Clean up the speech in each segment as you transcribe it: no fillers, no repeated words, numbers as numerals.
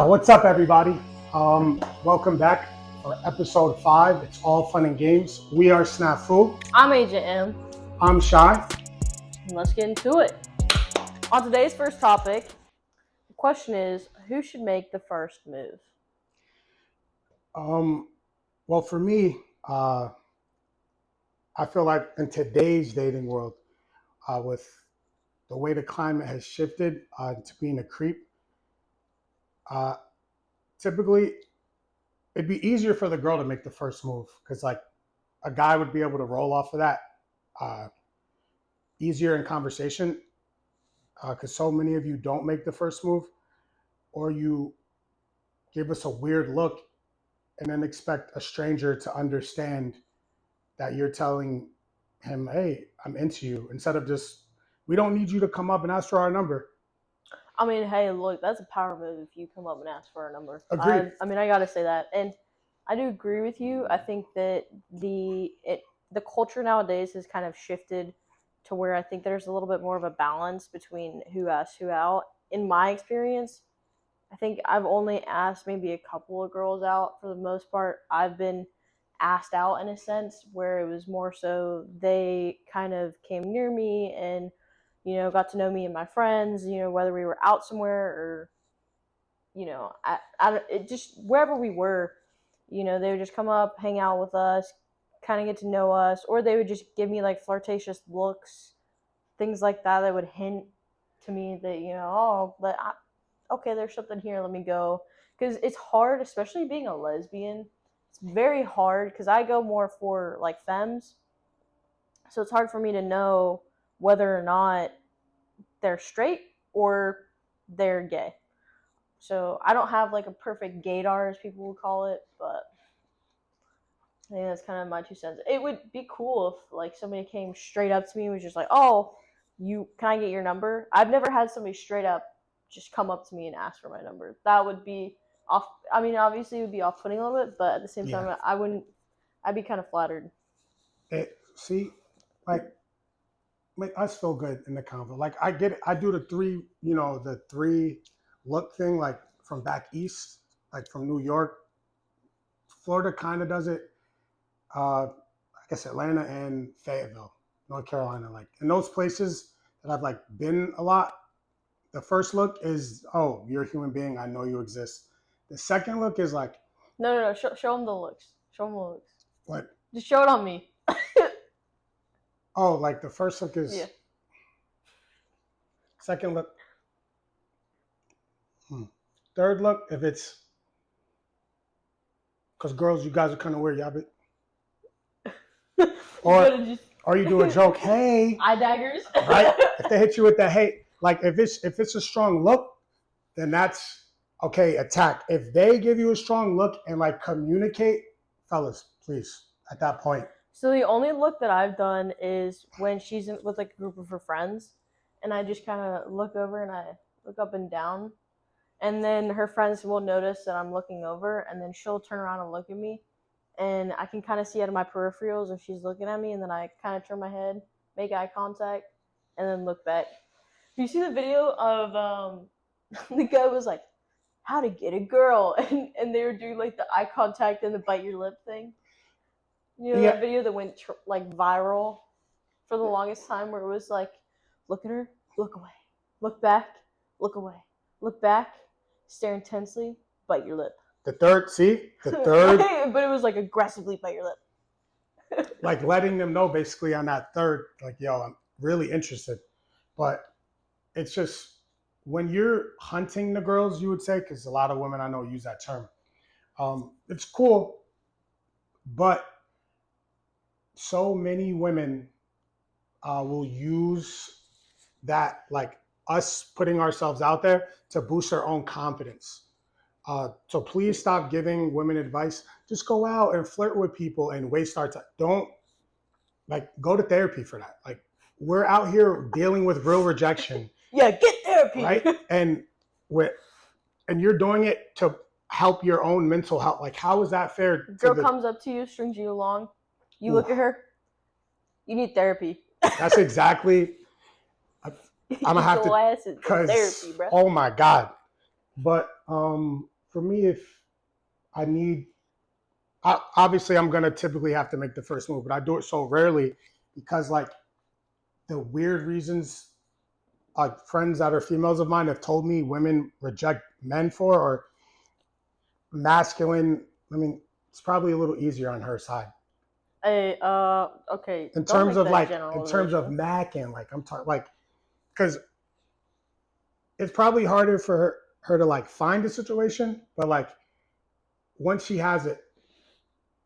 What's up, everybody? Welcome back for episode 5. It's all fun and games. We are SNAFU. I'm Agent M. I'm Shy. Let's get into it. On today's first topic, the question is, who should make the first move? Well, for me, I feel like in today's dating world, with the way the climate has shifted to being a creep, uh, typically it'd be easier for the girl to make the first move because, like, a guy would be able to roll off of that easier in conversation because so many of you don't make the first move, or you give us a weird look and then expect a stranger to understand that you're telling him, hey, I'm into you, instead of just, we don't need you to come up and ask for our number. I mean, hey, look, that's a power move if you come up and ask for our number. Agreed. I mean, I gotta say that, and I do agree with you. I think that the culture nowadays has kind of shifted to where I think there's a little bit more of a balance between who asks who out. In my experience, I think I've only asked maybe a couple of girls out. For the most part, I've been asked out in a sense where it was more so they kind of came near me and got to know me and my friends, whether we were out somewhere or it just wherever we were, they would just come up, hang out with us, kind of get to know us, or they would just give me like flirtatious looks, things like that that would hint to me that okay, there's something here, let me go. Because it's hard, especially being a lesbian. It's very hard because I go more for like femmes, so it's hard for me to know whether or not they're straight or they're gay. So I don't have like a perfect gaydar, as people would call it, but I think that's kind of my 2 cents. It would be cool if like somebody came straight up to me and was just like, "Oh, can I get your number?" I've never had somebody straight up just come up to me and ask for my number. That would be off. I mean, obviously it would be off-putting a little bit, but at the same time, I wouldn't. I'd be kind of flattered. See, like, make us feel good in the convo. Like, I get it. I do the three look thing, like from back east, like from New York. Florida kind of does it. I guess Atlanta and Fayetteville, North Carolina. Like, in those places that I've like been a lot, the first look is, oh, you're a human being, I know you exist. The second look is like, no. Show them the looks. Show them the looks. What? Just show it on me. Oh, like the first look is. Yeah. Second look. Third look, if it's, because girls, you guys are kind of weird, y'all. Or you do a joke, hey. Eye daggers. Right? If they hit you with that, hey, like if it's a strong look, then that's okay, attack. If they give you a strong look and like communicate, fellas, please, at that point. So the only look that I've done is when she's with like a group of her friends, and I just kind of look over and I look up and down, and then her friends will notice that I'm looking over, and then she'll turn around and look at me, and I can kind of see out of my peripherals if she's looking at me, and then I kind of turn my head, make eye contact, and then look back. You see the video of the guy was like, how to get a girl, and they were doing like the eye contact and the bite your lip thing. That video that went like viral for the longest time, where it was like, look at her, look away, look back, look away, look back, stare intensely, bite your lip. The third, but it was like aggressively bite your lip. Like letting them know basically on that third, like, yo, I'm really interested. But it's just, when you're hunting the girls, you would say, because a lot of women I know use that term. It's cool, but so many women will use that, like us putting ourselves out there, to boost their own confidence. So please stop giving women advice. Just go out and flirt with people and waste our time. Don't, like, go to therapy for that. Like, we're out here dealing with real rejection. Yeah, get therapy. Right? And you're doing it to help your own mental health. Like, how is that fair? Girl comes up to you, strings you along. You look at her. You need therapy. That's exactly. I'm gonna have to, therapy, bro. Oh my God, But for me, if I need, obviously, I'm gonna typically have to make the first move, but I do it so rarely because like the weird reasons like friends that are females of mine have told me women reject men for or masculine. I mean, it's probably a little easier on her side Hey, okay, in don't terms make of that like in terms of generalization. macking. Like I'm talking like because it's probably harder for her to like find a situation, but like once she has it,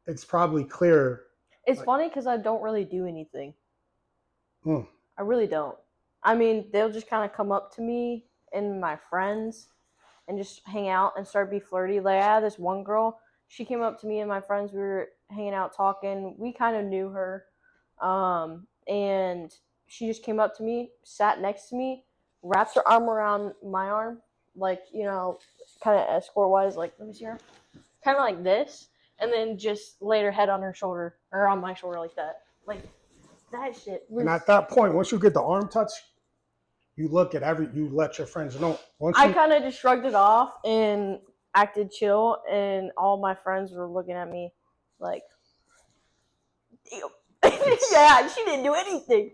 it's probably clear. It's Like, funny because I don't really do anything. mm, I really don't. I mean, they'll just kind of come up to me and my friends and just hang out and start be flirty. Like I had this one girl, she came up to me and my friends. We were hanging out talking. We kind of knew her, and she just came up to me, sat next to me, wrapped her arm around my arm, like kind of escort wise. Like let me see her, kind of like this, and then just laid her head on her shoulder or on my shoulder like that. Like that shit and at was. that point, once you get the arm touch, you let your friends know. Once I you kind of just shrugged it off and acted chill, and all my friends were looking at me like, damn. it's Yeah, she didn't do anything.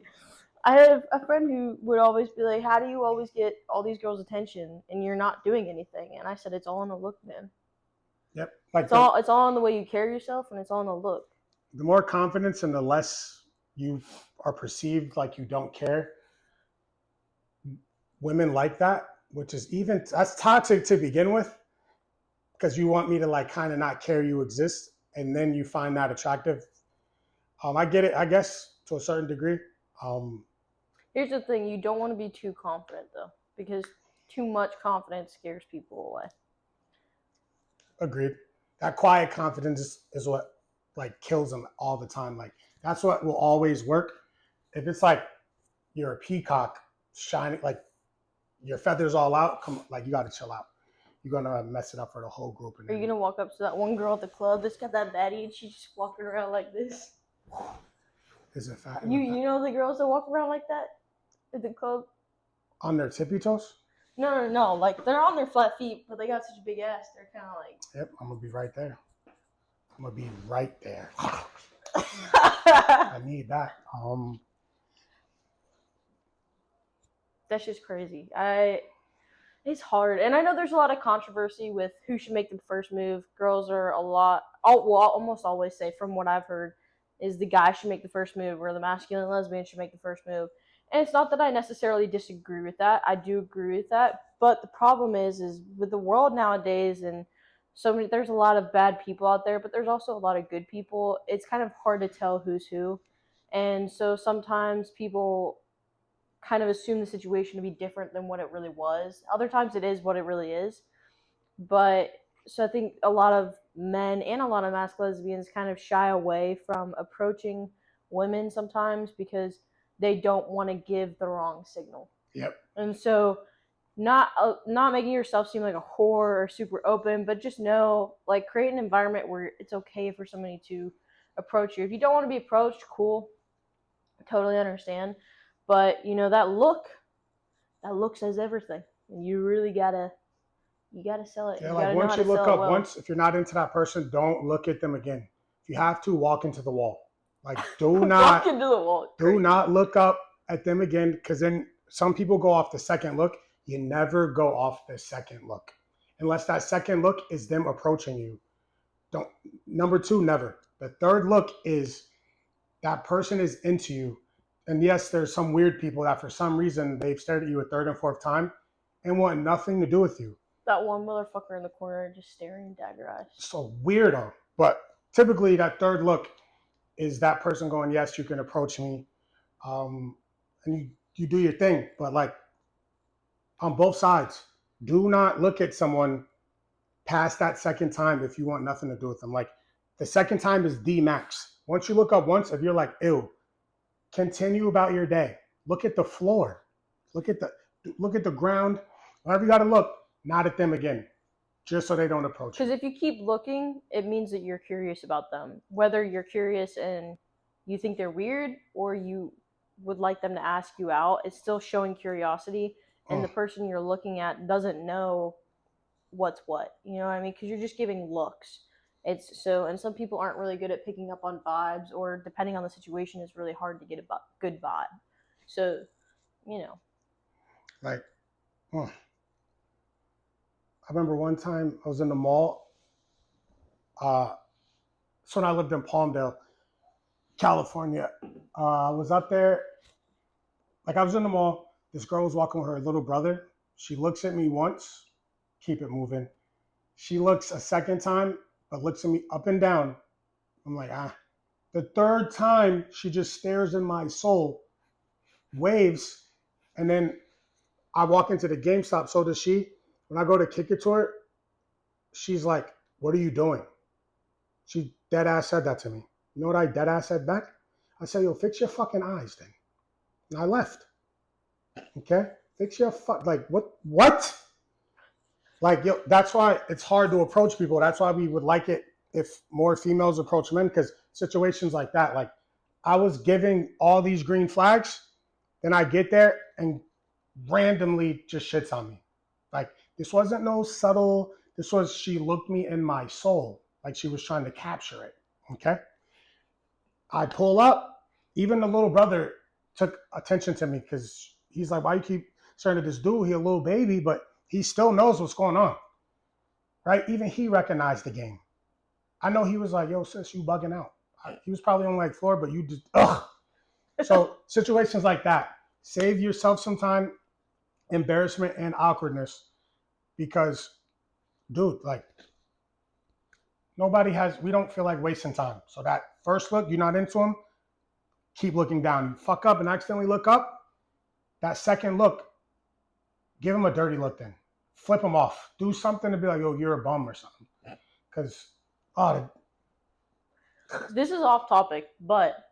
I had a friend who would always be like, how do you always get all these girls' attention and you're not doing anything? And I said, it's all in the look, man. yep. Like It's all in the way you carry yourself, and it's all in the look. the more confidence and the less you are perceived like you don't care, women like that, which is even that's toxic to begin with because you want me to like kind of not care you exist, and then you find that attractive. I get it, I guess, to a certain degree. Um, Here's the thing: you don't want to be too confident, though, because too much confidence scares people away. Agreed. That quiet confidence is what like kills them all the time. Like that's what will always work. If it's like you're a peacock shining, like your feathers all out, come like you got to chill out. You're gonna mess it up for the whole group, and Are you then gonna walk up to that one girl at the club that's got that baddie and she's just walking around like this? is it fat You know the girls that walk around like that at the club? on their tippy toes? No. Like they're on their flat feet, but they got such a big ass. They're kind Yep, I'm gonna be right there. I'm gonna be right there. of I like. need that. That's just crazy. It's hard, and I know there's a lot of controversy with who should make the first move. Girls are a lot. Well, I'll almost always say, from what I've heard, is the guy should make the first move, or the masculine lesbian should make the first move. And it's not that I necessarily disagree with that. I do agree with that, but the problem is with the world nowadays, and so many, there's a lot of bad people out there, but there's also a lot of good people. It's kind of hard to tell who's who, and so sometimes people kind of assume the situation to be different than what it really was. Other times it is what it really is. But so I think a lot of men and a lot of masked lesbians kind of shy away from approaching women sometimes because they don't want to give the wrong signal. yep. And so not making yourself seem like a whore or super open, but just know, like, create an environment where it's okay for somebody to approach you. If you don't want to be approached, cool, totally understand. But that look says everything, and you gotta sell it. Yeah, You like gotta know how once you to look sell it up, well. once if you're not into that person, don't look at them again. If you have to, walk into the wall. Like do Walk not into the wall, do crazy. not look up at them again because then some people go off the second look. You never go off the second look unless that second look is them approaching you. Don't number two, never. The third look is that person is into you. And yes, there's some weird people that for some reason they've stared at you a third and fourth time and want nothing to do with you. That one motherfucker in the corner just staring dagger eyes. So weirdo. But typically that third look is that person going, yes, you can approach me. And you do your thing. But like on both sides, do not look at someone past that second time if you want nothing to do with them. Like the second time is the max. Once you look up once, if you're like, ew, continue about your day. Look at the floor. Look at the look at the ground. Wherever you gotta look, not at them again. Just so they don't approach you. Because if you keep looking, it means that you're curious about them. Whether you're curious and you think they're weird or you would like them to ask you out, it's still showing curiosity. And Oh, the person you're looking at doesn't know what's what. You know what I mean? Because you're just giving looks. It's so, and some people aren't really good at picking up on vibes, or depending on the situation, it's really hard to get a good vibe. So, you know, Like, I remember one time I was in the mall. So when I lived in Palmdale, California, I was up there. Like I was in the mall. This girl was walking with her little brother. She looks at me once. Keep it moving. She looks a second time, but looks at me up and down. I'm like, ah. The third time, she just stares in my soul, waves, and then I walk into the GameStop. So does she. When I go to kick it to her, she's like, "What are you doing?" She dead ass said that to me. You know what I dead ass said back? I said, "Yo, fix your fucking eyes, then." And I left. Okay, fix your like what? What? Like, yo, that's why it's hard to approach people. That's why we would like it if more females approach men, because situations like that, like I was giving all these green flags, then I get there and randomly just shits on me. Like this wasn't no subtle, this was she looked me in my soul, like she was trying to capture it. Okay. I pull up, even the little brother took attention to me because he's like, why you keep staring at this dude? He a little baby, but he still knows what's going on. Right? Even he recognized the game. I know he was like, yo, sis, you bugging out. He was probably on like floor, but you just, ugh. So situations like that, save yourself some time, embarrassment and awkwardness, because, dude, like we don't feel like wasting time. So that first look, you're not into him, keep looking down. You fuck up and accidentally look up, that second look, give him a dirty look then. Flip him off. Do something to be like, yo, you're a bum or something. Because, oh, this is off topic, but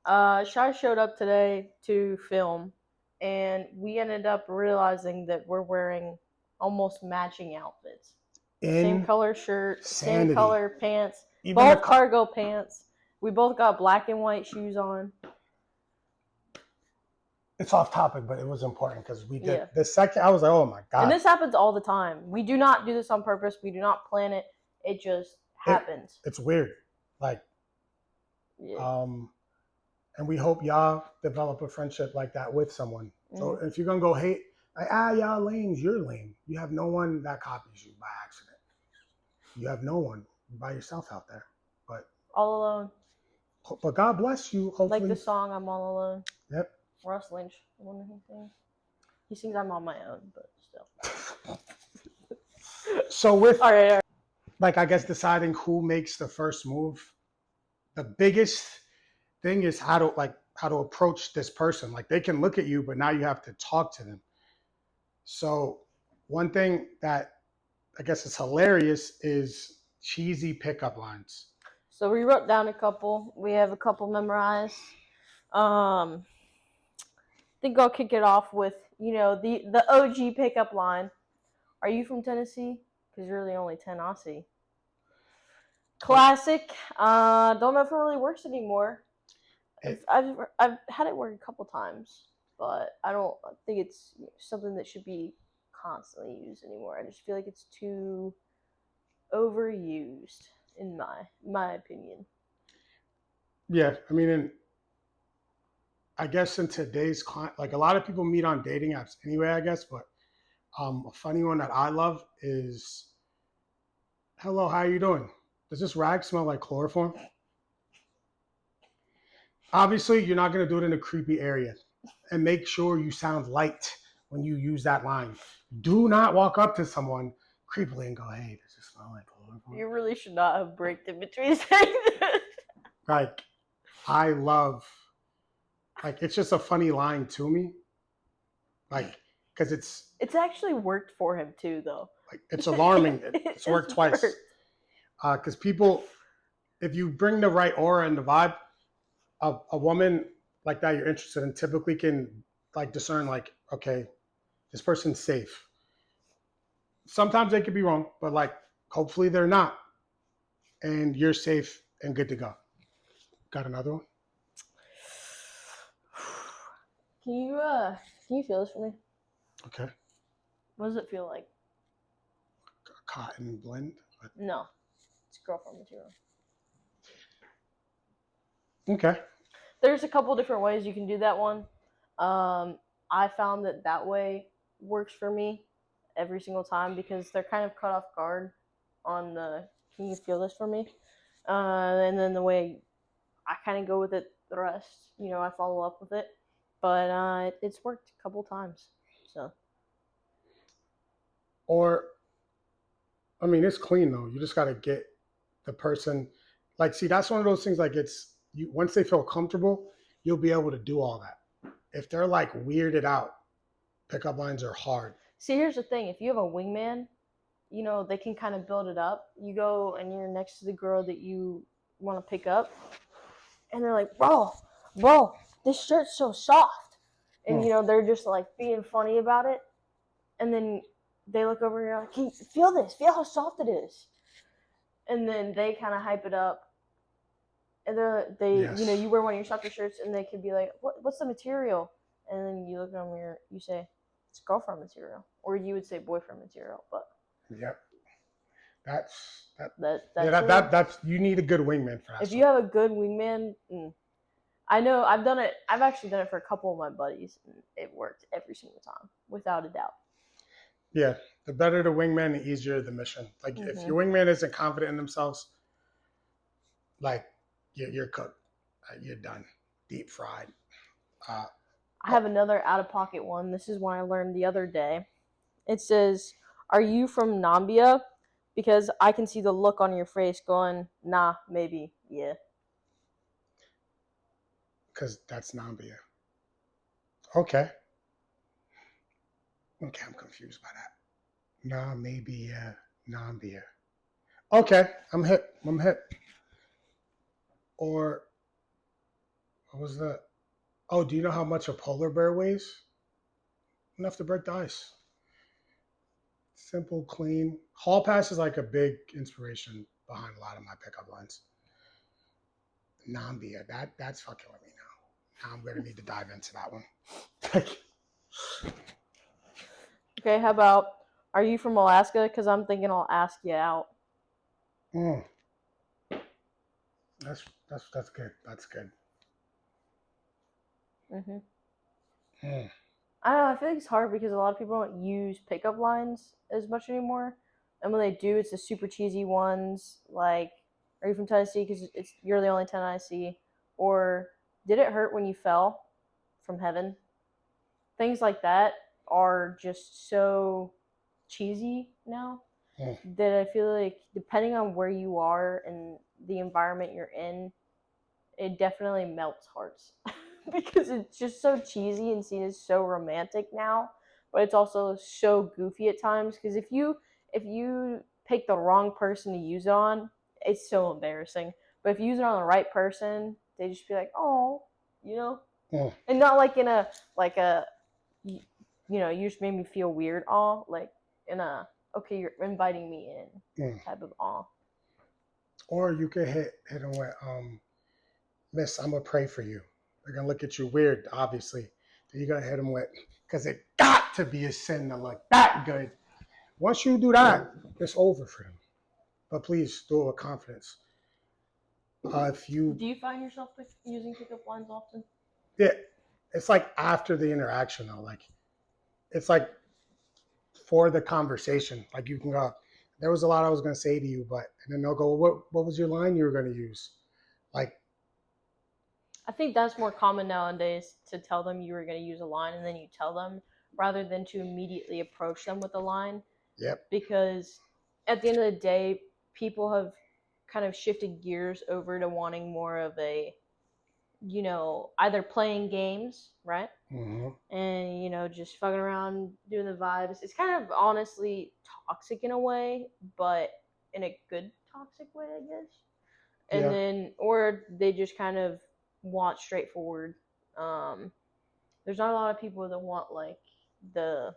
Shy showed up today to film, and we ended up realizing that we're wearing almost matching outfits. Same color shirt, same insanity. color pants, Even both cargo pants. We both got black and white shoes on. It's off topic, but it was important because we did the second. I was like, oh my god! And this happens all the time. We do not do this on purpose. We do not plan it. It just happens. It's weird, like, and we hope y'all develop a friendship like that with someone. So if you're gonna go hate, like, y'all lames, you're lame. You have no one that copies you by accident. You have no one. You're by yourself out there, but all alone. But God bless you. Hopefully, like the song "I'm All Alone." Yep. Russ Lynch, the one he sings. He sings "I'm on my own," but still. So with all right. Like, I guess deciding who makes the first move, the biggest thing is how to approach this person. Like, they can look at you, but now you have to talk to them. So one thing that I guess is hilarious is cheesy pickup lines. So we wrote down a couple. We have a couple memorized. I think I'll kick it off with, the OG pickup line. Are you from Tennessee? Because you're the only 10 I see. Classic. Don't know if it really works anymore. I've had it work a couple times, but I don't think it's something that should be constantly used anymore. I just feel like it's too overused, in my opinion. Yeah, I mean, I guess in today's like, a lot of people meet on dating apps anyway, I guess, but a funny one that I love is, hello, how are you doing? Does this rag smell like chloroform? Obviously, you're not going to do it in a creepy area, and make sure you sound light when you use that line. Do not walk up to someone creepily and go, hey, does this smell like chloroform? You really should not have breaked in between saying that. Like, I love, like, it's just a funny line to me. Like, because it's actually worked for him too, though. Like, it's alarming. It's worked twice. Because people, if you bring the right aura and the vibe, a woman like that you're interested in typically can like discern, like, okay, this person's safe. Sometimes they could be wrong, but like, hopefully they're not, and you're safe and good to go. Got another one? Can you feel this for me? Okay. What does it feel like? cotton blend. No, it's girlfriend material. Okay. There's a couple different ways you can do that one. I found that way works for me every single time because they're kind of caught off guard on the "Can you feel this for me?" And then the way I kind of go with it, the rest, I follow up with it. But it's worked a couple times. So Or, I mean, it's clean though. You just got to get the person, like, see, that's one of those things, like, it's, you, once they feel comfortable, you'll be able to do all that. If they're like weirded out, pickup lines are hard. see, here's the thing: if you have a wingman, they can kind of build it up. You go and you're next to the girl that you want to pick up, and they're like, bro, this shirt's so soft. And, they're just like being funny about it. And then they look over and you're like, can you feel this? Feel how soft it is. And then they kind of hype it up. And Yes. you wear one of your softer shirts and they could be like, what's the material? And then you look at them and you say, it's girlfriend material. Or you would say boyfriend material. But Yep. That's you need a good wingman for that. If you have a good wingman, I know I've done it. I've actually done it for a couple of my buddies, and it worked every single time, without a doubt. Yeah, the better the wingman, the easier the mission. Like if your wingman isn't confident in themselves, like you're cooked. You're done. Deep fried. I have another out-of-pocket one. This is one I learned the other day. It says, "Are you from Nambia? Because I can see the look on your face going, nah, maybe, yeah." Because that's Nambia. Okay. Okay, I'm confused by that. Nah, maybe, yeah. Nambia. Okay, I'm hip. Or, what was that? Oh, do you know how much a polar bear weighs? Enough to break the ice. Simple, clean. Hall pass is like a big inspiration behind a lot of my pickup lines. Nambia, that's fucking with me now. Now I'm gonna need to dive into that one. Okay, how about, are you from Alaska? Because I'm thinking I'll ask you out. That's good. That's good. I don't know. I feel like it's hard because a lot of people don't use pickup lines as much anymore, and when they do, it's the super cheesy ones like, "Are you from Tennessee? Because you're the only 10 I see," or "Did it hurt when you fell from heaven?" Things like that are just so cheesy now that I feel like depending on where you are and the environment you're in, it definitely melts hearts because it's just so cheesy and seen as so romantic now, but it's also so goofy at times because if you pick the wrong person to use it on, it's so embarrassing. But if you use it on the right person, they just be like, "Oh, and not like in a like a you just made me feel weird awe, like in a okay, you're inviting me in type of awe." Or you could hit them with Miss, I'm gonna pray for you. They're gonna look at you weird, obviously. Then you're gonna hit them with, because it got to be a sin to look that good. Once you do that, it's over for them. But please do it with confidence. Do you find yourself using pickup lines often? Yeah, it's like after the interaction though. Like it's like for the conversation. Like you can go, there was a lot I was gonna say to you, but and then they'll go, what was your line you were gonna use? Like I think that's more common nowadays to tell them you were going to use a line and then you tell them rather than to immediately approach them with a line. Yep. Because at the end of the day, people have kind of shifted gears over to wanting more of a, either playing games, right? And, just fucking around doing the vibes. It's kind of honestly toxic in a way, but in a good toxic way, I guess. And then, or they just kind of want straightforward. There's not a lot of people that want like the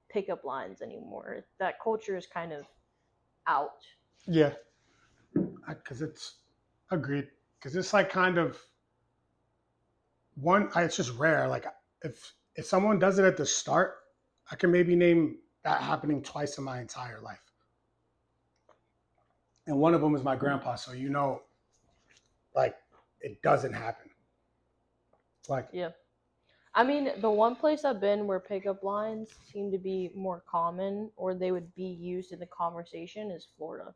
pickup lines anymore. That culture is kind of out. Yeah, because it's agreed. Because it's like kind of it's just rare. Like if someone does it at the start, I can maybe name that happening twice in my entire life. and one of them is my grandpa. So like it doesn't happen. Like Yeah. I mean, the one place I've been where pickup lines seem to be more common or they would be used in the conversation is Florida.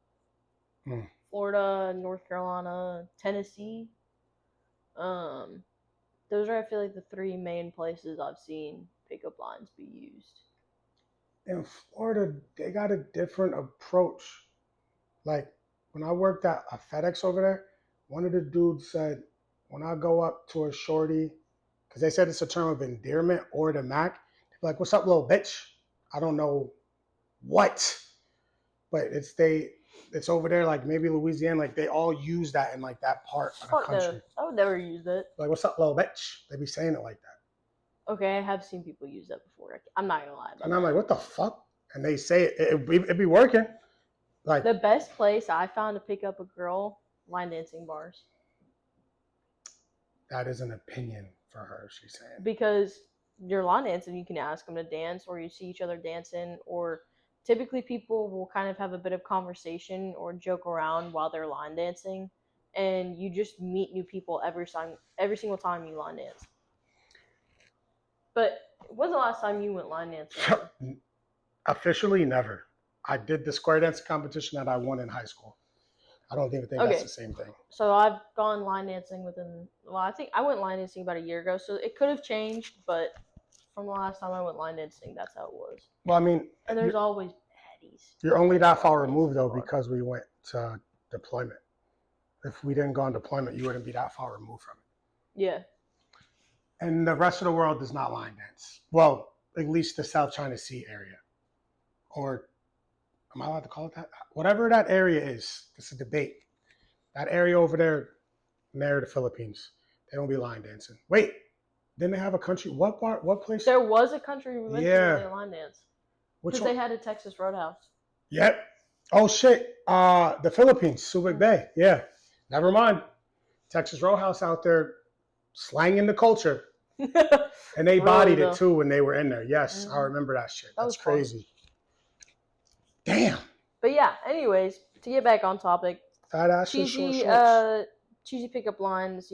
mm, Florida, North Carolina, Tennessee. Um, those are, I feel like, the three main places I've seen pickup lines be used. in Florida, they got a different approach. Like when I worked at a FedEx over there, one of the dudes said, when I go up to a shorty, because they said it's a term of endearment or the Mac, they're like, "What's up, little bitch?" I don't know what, but it's over there, like maybe Louisiana, like they all use that in like that part of the Fuck no, country. I would never use it. Like, "What's up, little bitch?" They be saying it like that, Okay, I have seen people use that before. I'm not gonna lie about and I'm like, that. "What the fuck?" And they say it be working. Like The best place I found to pick up a girl, line dancing bars. that is an opinion for her. She's saying, Because you're line dancing, you can ask them to dance, or you see each other dancing, or typically people will kind of have a bit of conversation or joke around while they're line dancing, and you just meet new people every single time you line dance. But when's the last time you went line dancing? officially never. I did the square dance competition that I won in high school. I don't even think that's Okay, the same thing. so I've gone line dancing I think I went line dancing about a year ago, so it could have changed, but from the last time I went line dancing, that's how it was. Well, I mean, And there's always baddies. you're only that far removed though because we went to deployment. If we didn't go on deployment, you wouldn't be that far removed from it. Yeah. And the rest of the world does not line dance. Well, at least the South China Sea area, or am I allowed to call it that? Whatever that area is, it's a debate. That area over there, near the Philippines, they don't be line dancing. Wait, didn't they have a country? What part? What place? There was a country we went to where they line dance. Which Because one? they had a Texas Roadhouse. Yep. Oh shit. The Philippines, Subic Bay. Yeah. Never mind. Texas Roadhouse out there slanging the culture. And they Really, bodied though. it too when they were in there. Yes, I remember that shit. That That's was fun. crazy. Damn. But yeah, anyways, to get back on topic, Fat asses, short cheesy shorts. cheesy pickup lines,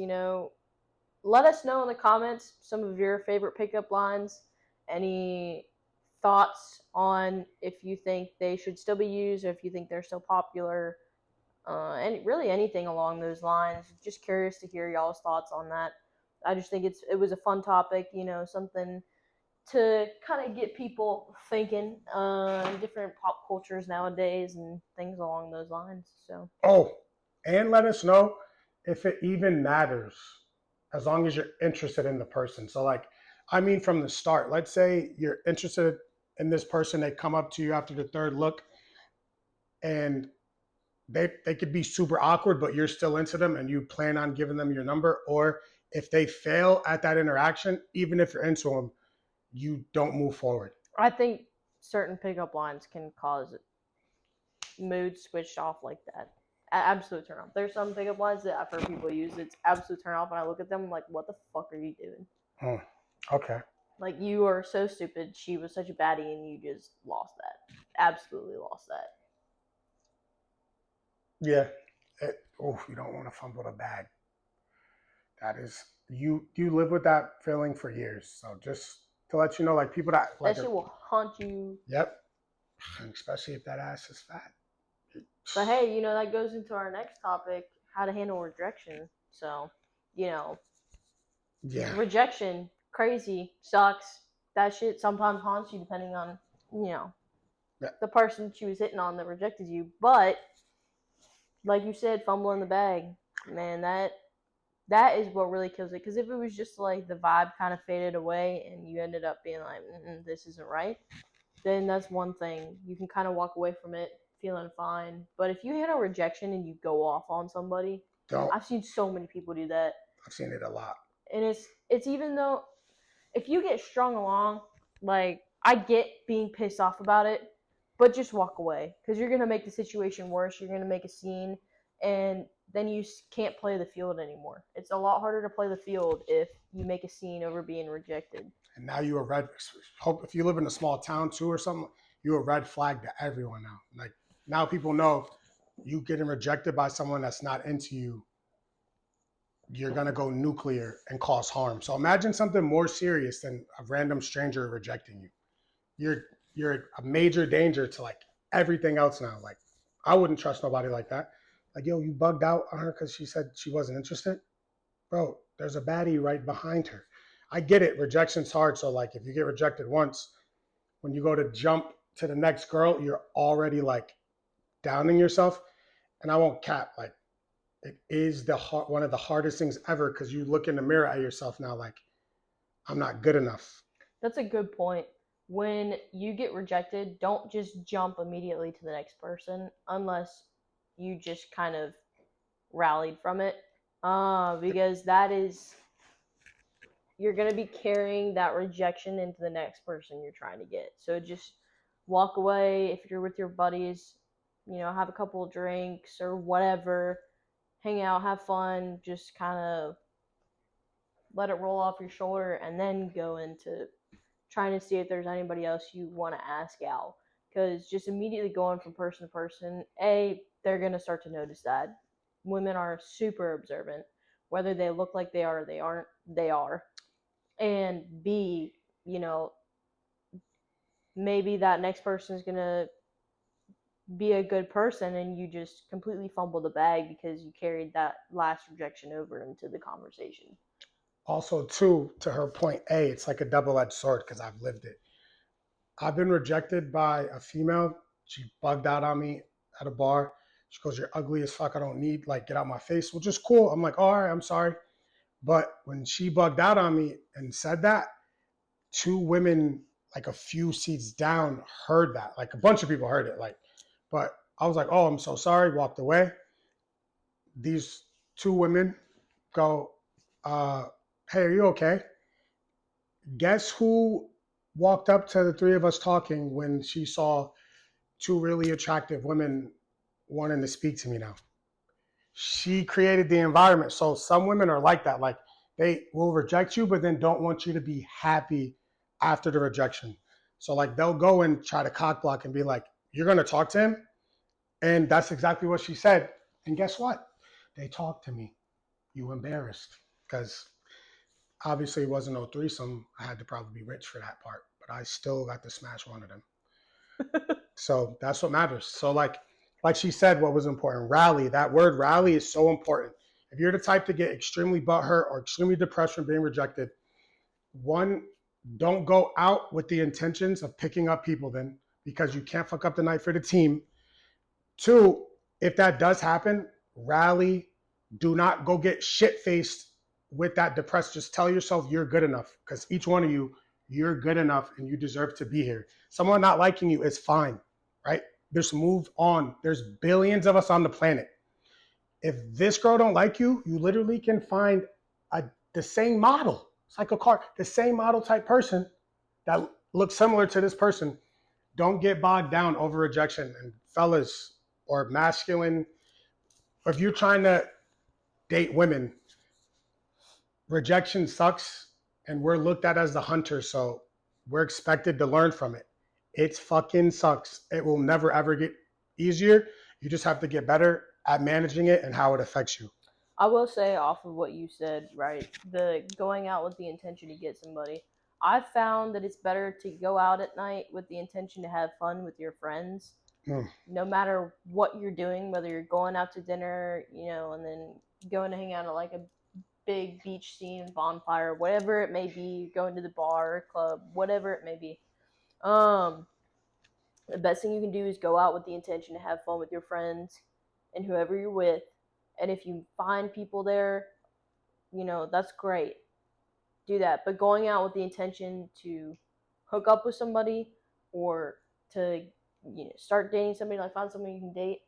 let us know in the comments some of your favorite pickup lines. Any thoughts on if you think they should still be used or if you think they're still popular. And really anything along those lines. Just curious to hear y'all's thoughts on that. I just think it was a fun topic, something to kind of get people thinking different pop cultures nowadays and things along those lines. So Oh, and let us know if it even matters as long as you're interested in the person. So, like, I mean, from the start, let's say you're interested in this person, they come up to you after the third look and they could be super awkward, but you're still into them and you plan on giving them your number. Or if they fail at that interaction, even if you're into them, you don't move forward. I think certain pickup lines can cause mood switched off like that. Absolute turn off. There's some pickup lines that I've heard people use. It's absolute turn off, and I look at them I'm like, what the fuck are you doing? Okay. Like, you are so stupid. She was such a baddie, and you just lost that. Absolutely lost that. Yeah. You don't want to fumble the bag. That is you live with that feeling for years. So just to let you know, like people that like That shit will haunt you. Yep. Especially if that ass is fat. But hey, that goes into our next topic, how to handle rejection. So, Yeah. rejection, crazy, sucks. That shit sometimes haunts you depending on, the person she was hitting on that rejected you. But like you said, fumbling the bag, man, that is what really kills it. Because if it was just like the vibe kind of faded away and you ended up being like, this isn't right, then that's one thing. You can kind of walk away from it feeling fine. But if you handle rejection and you go off on somebody, I've seen so many people do that. I've seen it a lot. And it's even though if you get strung along, like, I get being pissed off about it, but just walk away because you're gonna make the situation worse. You're gonna make a scene, and then you can't play the field anymore. It's a lot harder to play the field if you make a scene over being rejected. And now you're a red. Hope if you live in a small town too or something, you're a red flag to everyone now. Like now people know you getting rejected by someone that's not into you, you're gonna go nuclear and cause harm. So imagine something more serious than a random stranger rejecting you. You're you're a major danger to like everything else now. Like I wouldn't trust nobody like that. Like yo, you bugged out on her because she said she wasn't interested, bro. There's a baddie right behind her. I get it. Rejection's hard. So like if you get rejected once, when you go to jump to the next girl, you're already like downing yourself. And I won't cap. Like it is one of the hardest things ever because you look in the mirror at yourself now like I'm not good enough. That's a good point. When you get rejected, don't just jump immediately to the next person unless you just kind of rallied from it. Because that is, you're going to be carrying that rejection into the next person you're trying to get. So just walk away. If you're with your buddies, have a couple of drinks or whatever, hang out, have fun, just kind of let it roll off your shoulder, and then go into trying to see if there's anybody else you want to ask out. Because just immediately going from person to person, they're going to start to notice that. Women are super observant. Whether they look like they are or they aren't, they are. And B, maybe that next person is going to be a good person and you just completely fumble the bag because you carried that last rejection over into the conversation. Also, too, to her point A, it's like a double-edged sword because I've lived it. I've been rejected by a female. She bugged out on me at a bar. She goes, "You're ugly as fuck. I don't need like get out my face," which is cool. I'm like, "All right, I'm sorry." But when she bugged out on me and said that, two women like a few seats down heard that. Like a bunch of people heard it. Like, but I was like, "Oh, I'm so sorry." Walked away. These two women go, "Hey, are you okay?" Guess who walked up to the three of us talking when she saw two really attractive women wanting to speak to me now? She created the environment. So some women are like that. Like they will reject you, but then don't want you to be happy after the rejection. So like they'll go and try to cock block and be like, "You're gonna talk to him?" And that's exactly what she said. And guess what? They talked to me. You embarrassed. Because obviously it wasn't no threesome. I had to probably be rich for that part. But I still got to smash one of them. So that's what matters. So like she said, what was important? Rally. That word rally is so important. If you're the type to get extremely butthurt or extremely depressed from being rejected, one, don't go out with the intentions of picking up people then because you can't fuck up the night for the team. Two, if that does happen, rally. Do not go get shit faced with that depressed. Just tell yourself you're good enough because each one of you, you're good enough and you deserve to be here. Someone not liking you is fine, right? Just move on. There's billions of us on the planet. If this girl don't like you, you literally can find the same model. It's like a car, the same model type person that looks similar to this person. Don't get bogged down over rejection. And fellas or masculine, or if you're trying to date women, rejection sucks and we're looked at as the hunter. So we're expected to learn from it. It fucking sucks. It will never ever get easier. You just have to get better at managing it and how it affects you. I will say, off of what you said, right? The going out with the intention to get somebody. I've found that it's better to go out at night with the intention to have fun with your friends, Mm. no matter what you're doing, whether you're going out to dinner, and then going to hang out at like a big beach scene, bonfire, whatever it may be, going to the bar, club, whatever it may be. Um, the best thing you can do is go out with the intention to have fun with your friends and whoever you're with. And if you find people there, that's great. Do that. But going out with the intention to hook up with somebody or to start dating somebody, like find somebody you can date,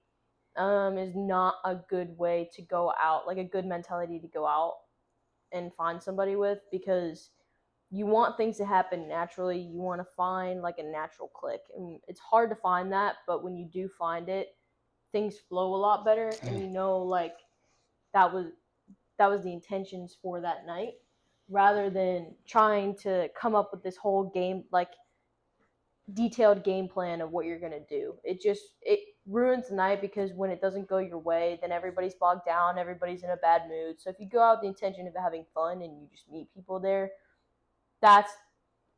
is not a good way to go out, like a good mentality to go out and find somebody with, because you want things to happen naturally. You want to find like a natural click. And it's hard to find that, but when you do find it, things flow a lot better, and like that was the intentions for that night, rather than trying to come up with this whole game, like detailed game plan of what you're gonna do. It ruins the night because when it doesn't go your way, then everybody's bogged down, everybody's in a bad mood. So if you go out with the intention of having fun and you just meet people there, that's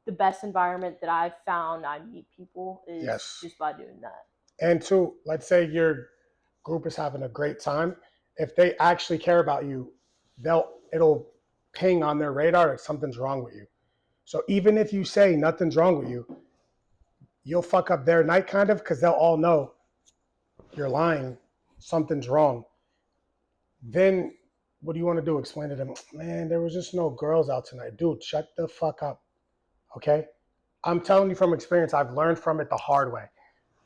the best environment that I've found I meet people is Yes. just by doing that. And two, let's say your group is having a great time. If they actually care about you, it'll ping on their radar that something's wrong with you. So even if you say nothing's wrong with you, you'll fuck up their night kind of because they'll all know you're lying, something's wrong. Then what do you want to do? Explain to them, man, there was just no girls out tonight. Dude, shut the fuck up. Okay? I'm telling you from experience, I've learned from it the hard way.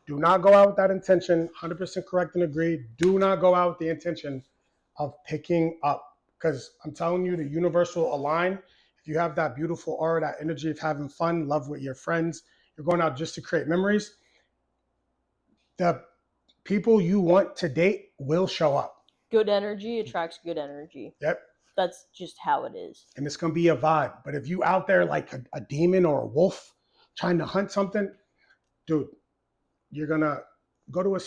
Do not go out with that intention. 100% correct and agreed. Do not go out with the intention of picking up. Because I'm telling you, the universe will align. If you have that beautiful aura, that energy of having fun, love with your friends, you're going out just to create memories. The people you want to date will show up. Good energy attracts good energy. Yep. That's just how it is. And it's going to be a vibe. But if you out there like a demon or a wolf trying to hunt something, dude, you're going to go to one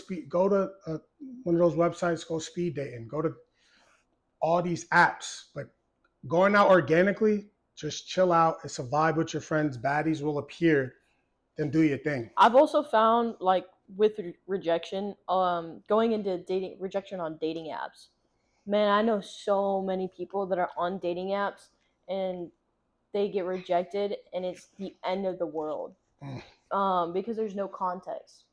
of those websites, go speed dating, go to all these apps. But going out organically, just chill out. It's a vibe with your friends. Baddies will appear. Then do your thing. I've also found like with rejection, going into dating rejection on dating apps. Man, I know so many people that are on dating apps and they get rejected and it's the end of the world. Because there's no context.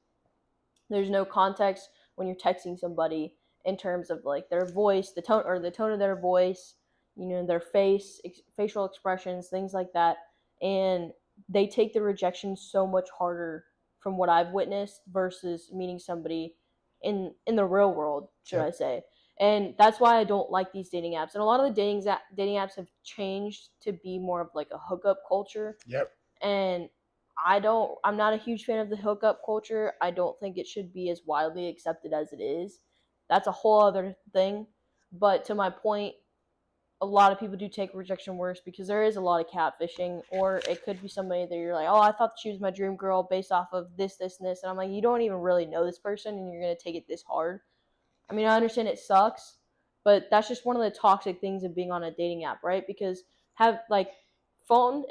There's no context when you're texting somebody in terms of like their voice, the tone of their voice, their facial expressions, things like that. And they take the rejection so much harder from what I've witnessed versus meeting somebody in the real world, should I say. And that's why I don't like these dating apps. And a lot of the dating apps have changed to be more of like a hookup culture. Yep. And I'm not a huge fan of the hookup culture. I don't think it should be as widely accepted as it is. That's a whole other thing. But to my point, a lot of people do take rejection worse because there is a lot of catfishing, or it could be somebody that you're like, oh, I thought she was my dream girl based off of this, this, and this. And I'm like, you don't even really know this person and you're going to take it this hard. I mean, I understand it sucks, but that's just one of the toxic things of being on a dating app, right? Because a phone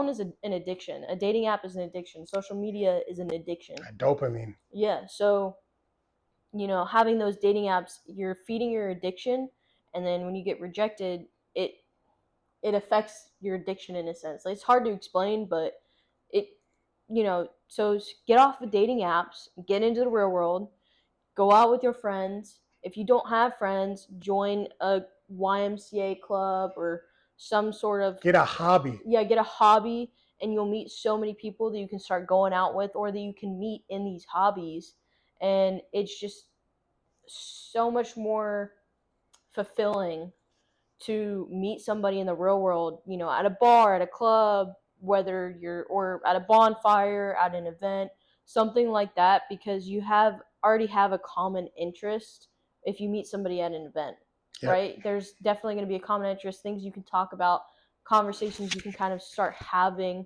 is an addiction. A dating app is an addiction. Social media is an addiction. Dopamine. Yeah. So, having those dating apps, you're feeding your addiction, and then when you get rejected, it affects your addiction in a sense. Like, it's hard to explain, but it, so get off the dating apps, get into the real world, go out with your friends. If you don't have friends, join a YMCA club or some sort of get a hobby. Yeah, get a hobby, and you'll meet so many people that you can start going out with, or that you can meet in these hobbies, and it's just so much more fulfilling to meet somebody in the real world, at a bar, at a club, or at a bonfire, at an event, something like that, because you already have a common interest if you meet somebody at an event, right? There's definitely going to be a common interest, things you can talk about, conversations you can kind of start having.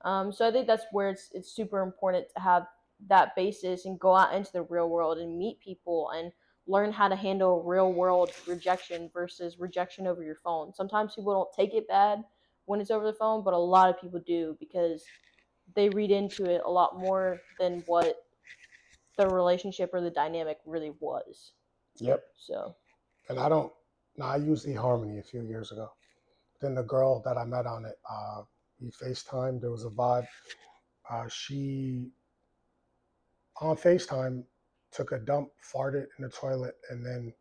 So I think that's where it's super important to have that basis and go out into the real world and meet people and learn how to handle real world rejection versus rejection over your phone. Sometimes people don't take it bad when it's over the phone, but a lot of people do because they read into it a lot more than what the relationship or the dynamic really was. Yep. So. And I used eHarmony a few years ago. Then the girl that I met on it, we FaceTime. There was a vibe. She on FaceTime took a dump, farted in the toilet, and then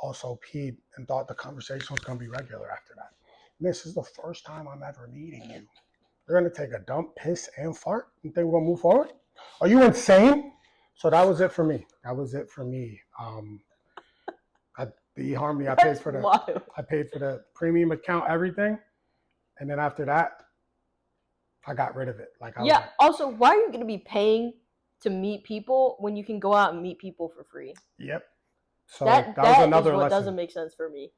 also peed and thought the conversation was going to be regular after that. And this is the first time I'm ever meeting you. You're going to take a dump, piss, and fart and think we're going to move forward? Are you insane? So that was it for me. The eHarmony, I paid for the premium account, everything. And then after that, I got rid of it. Also, why are you going to be paying to meet people when you can go out and meet people for free? Yep. So that was another is what lesson. Doesn't make sense for me.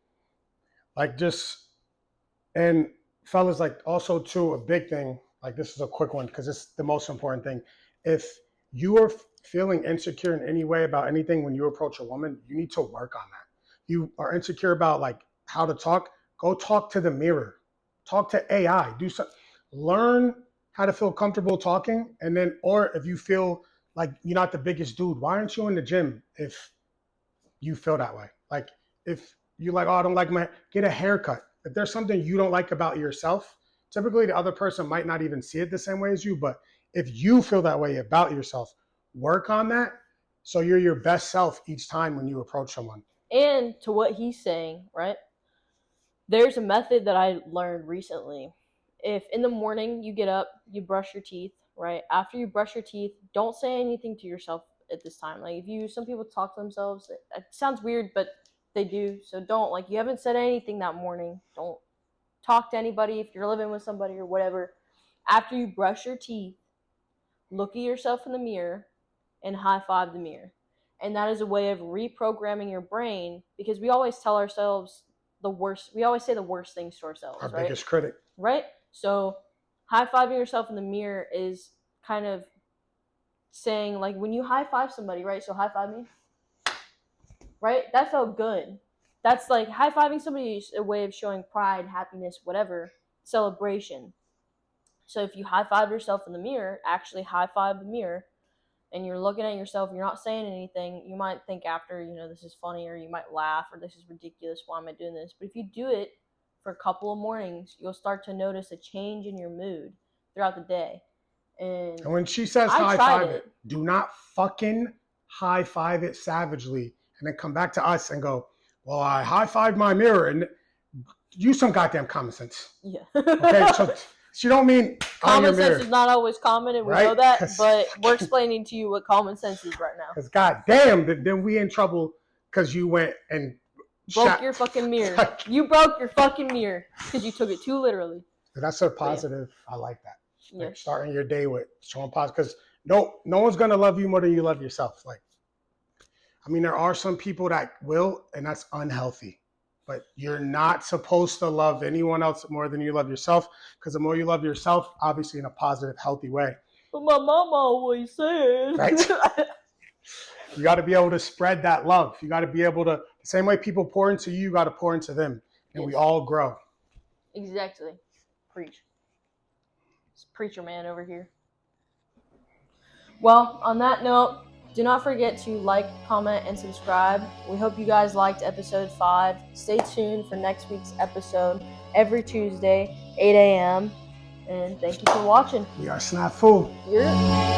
And fellas, also too, a big thing, this is a quick one because it's the most important thing. if you are feeling insecure in any way about anything when you approach a woman, you need to work on that. You are insecure about like how to talk, go talk to the mirror, talk to AI, do some, learn how to feel comfortable talking. And then, or if you feel like you're not the biggest dude, why aren't you in the gym if you feel that way? Like if you like, oh, I don't like my, get a haircut. If there's something you don't like about yourself, typically the other person might not even see it the same way as you, but if you feel that way about yourself, work on that so you're your best self each time when you approach someone. And to what he's saying, right? There's a method that I learned recently. If in the morning you get up, you brush your teeth, right? After you brush your teeth, don't say anything to yourself at this time. Like if you, some people talk to themselves. It sounds weird, but they do. So don't, like, you haven't said anything that morning. Don't talk to anybody if you're living with somebody or whatever. After you brush your teeth, look at yourself in the mirror and high five the mirror. And that is a way of reprogramming your brain, because we always tell ourselves the worst, we always say the worst things to ourselves, Our right? biggest critic. Right? So high fiving yourself in the mirror is kind of saying, like, when you high five somebody, right? So high five me, right? That felt good. That's like high fiving somebody is a way of showing pride, happiness, whatever, celebration. So if you high five yourself in the mirror, actually high five the mirror, and you're looking at yourself, you're not saying anything, you might think after, this is funny, or you might laugh, or this is ridiculous, why am I doing this? But if you do it for a couple of mornings, you'll start to notice a change in your mood throughout the day. And when she says high five it, do not fucking high five it savagely and then come back to us and go, well, I high fived my mirror, and use some goddamn common sense. Yeah. Okay, so she don't mean common sense is not always common, and we know that, but we're explaining to you what common sense is right now. Because goddamn, then we in trouble because you went and broke your fucking mirror. You broke your fucking mirror because you took it too literally. That's so positive. Yeah. I like that. Yeah. Like starting your day with showing positive, because no one's gonna love you more than you love yourself. Like, I mean, there are some people that will, and that's unhealthy. But you're not supposed to love anyone else more than you love yourself, because the more you love yourself, obviously in a positive, healthy way. But my mama always said. Right? You got to be able to spread that love. You got to be able to, the same way people pour into you, you got to pour into them. And yes. We all grow. Exactly. Preach. It's preacher man over here. Well, on that note, do not forget to like, comment, and subscribe. We hope you guys liked episode 5. Stay tuned for next week's episode every Tuesday, 8 a.m. And thank you for watching. We are SNAFU. Yeah.